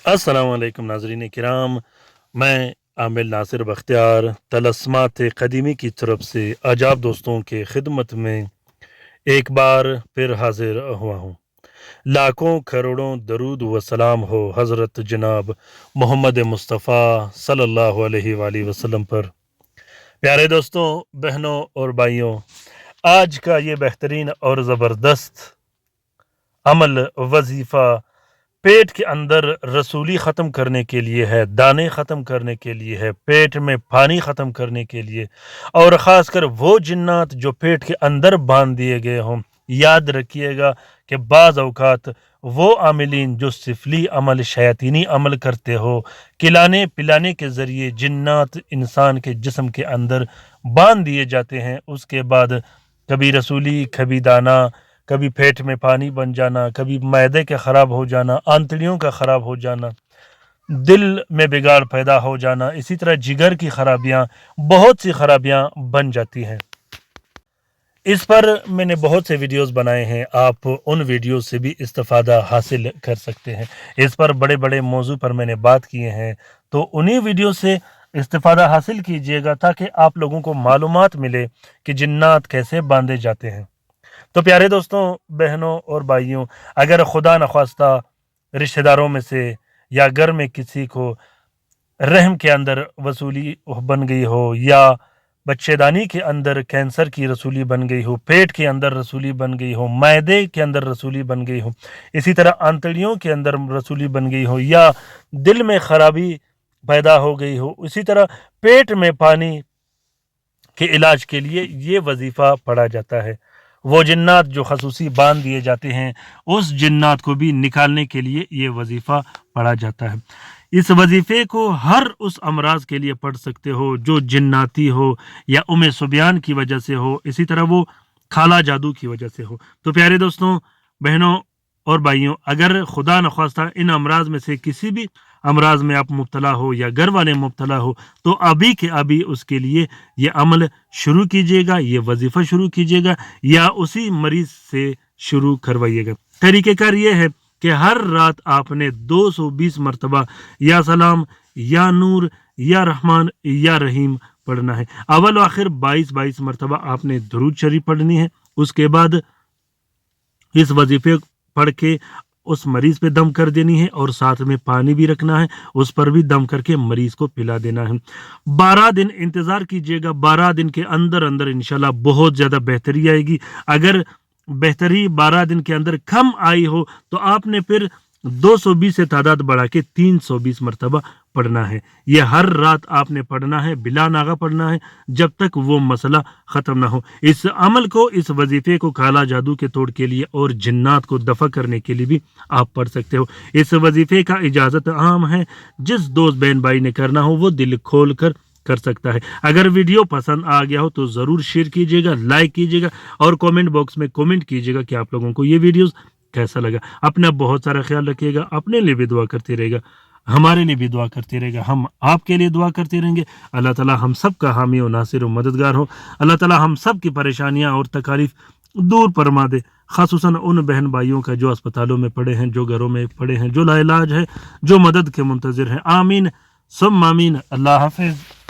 अस्सलाम वालेकुम नाज़रीन किराम, मैं आमिर नासिर बख्तियार तलस्मात क़दीमी की तरफ से आज आप दोस्तों के खिदमत में एक बार फिर हाजिर हुआ हूँ। लाखों करोड़ों दरूद व सलाम हो हज़रत जनाब मोहम्मद मुस्तफ़ा सल्लल्लाहु अलैहि वसल्लम पर। प्यारे दोस्तों, बहनों और भाइयों, आज का ये बेहतरीन और ज़बरदस्त अमल वजीफ़ा पेट के अंदर रसूली ख़त्म करने के लिए है, दाने ख़त्म करने के लिए है, पेट में पानी ख़त्म करने के लिए, और ख़ासकर वो जिन्नात जो पेट के अंदर बांध दिए गए हों। याद रखिएगा कि बाज़ औक़ात वो आमिलीन जो सिफली अमल शयातीनी अमल करते हो, खिलाने पिलाने के ज़रिए जिन्नात इंसान के जिस्म के अंदर बांध दिए जाते हैं। उसके बाद कभी रसूली, कभी दाना, कभी पेट में पानी बन जाना, कभी मैदे के ख़राब हो जाना, आंतड़ियों का ख़राब हो जाना, दिल में बिगाड़ पैदा हो जाना, इसी तरह जिगर की खराबियाँ, बहुत सी खराबियाँ बन जाती हैं। इस पर मैंने बहुत से वीडियोस बनाए हैं, आप उन वीडियो से भी इस्तिफ़ादा हासिल कर सकते हैं। इस पर बड़े बड़े मौजू पर मैंने बात किए हैं, तो उन्हीं वीडियो से इस्तिफ़ादा हासिल कीजिएगा ताकि आप लोगों को मालूमात मिले कि जिन्नात कैसे बांधे जाते हैं। तो प्यारे दोस्तों, बहनों और भाइयों, अगर खुदा न ख्वास्ता रिश्तेदारों में से या घर में किसी को रहम के अंदर वसूली बन गई हो, या बच्चेदानी के अंदर कैंसर की रसूली बन गई हो, पेट के अंदर रसूली बन गई हो, मैदे के अंदर रसूली बन गई हो, इसी तरह आंतड़ियों के अंदर रसूली बन गई हो, या दिल में खराबी पैदा हो गई हो, इसी तरह पेट में पानी के इलाज के लिए ये वजीफ़ा पढ़ा जाता है। वो जिन्नात जो खसूसी बांध दिए जाते हैं, उस जिन्नात को भी निकालने के लिए ये वजीफ़ा पढ़ा जाता है। इस वजीफ़े को हर उस अमराज के लिए पढ़ सकते हो जो जिन्नाती हो, या उम्मे सुबयान की वजह से हो, इसी तरह वो खाला जादू की वजह से हो। तो प्यारे दोस्तों, बहनों और भाइयों, अगर खुदा न ख्वास्ता इन अमराज में से किसी भी अमराज में आप मुब्तला हो या घर वाले मुब्तला हो, तो अभी के अभी उसके लिए ये अमल शुरू कीजिएगा, ये वजीफ़ा शुरू कीजिएगा, या उसी मरीज से शुरू करवाइएगा। तरीक़ेकार ये है कि हर रात आपने 220 मरतबा या सलाम, या नूर, या रहमान, या रहीम पढ़ना है। अव्वल आखिर 22 मरतबा आपने दुरूद शरीफ पढ़नी है। उसके बाद इस वजीफे पढ़ के उस मरीज पे दम कर देनी है, और साथ में पानी भी रखना है, उस पर भी दम करके मरीज को पिला देना है। 12 दिन इंतज़ार कीजिएगा, 12 दिन के अंदर अंदर इंशाल्लाह बहुत ज़्यादा बेहतरी आएगी। अगर बेहतरी 12 दिन के अंदर कम आई हो तो आपने फिर 220 से तादाद बढ़ा के 320 मरतबा पढ़ना है। यह हर रात आपने पढ़ना है, बिला नागा पढ़ना है, जब तक वो मसला ख़त्म ना हो। इस अमल को, इस वजीफ़े को काला जादू के तोड़ के लिए और जिन्नात को दफ़ा करने के लिए भी आप पढ़ सकते हो। इस वजीफ़े का इजाज़त आम है, जिस दोस्त बहन भाई ने करना हो वो दिल खोल कर सकता है। अगर वीडियो पसंद आ गया हो तो ज़रूर शेयर कीजिएगा, लाइक कीजिएगा, और कमेंट बॉक्स में कमेंट कीजिएगा कि आप लोगों को ये वीडियोस कैसा लगा। अपना बहुत सारा ख्याल रखिएगा, अपने लिए भी दुआ करते रहेगा, हमारे लिए भी दुआ करते रहेगा, हम आपके लिए दुआ करते रहेंगे। अल्लाह ताला हम सब का हामी और नासिर और मददगार हो। अल्लाह ताला हम सब की परेशानियाँ और तकालीफ दूर फरमा दे, खासुसन उन बहन भाइयों का जो अस्पतालों में पड़े हैं, जो घरों में पड़े हैं, जो लाइलाज है, जो मदद के मुंतज़िर हैं। आमीन सुम्मा आमीन। अल्लाह हाफ़िज़।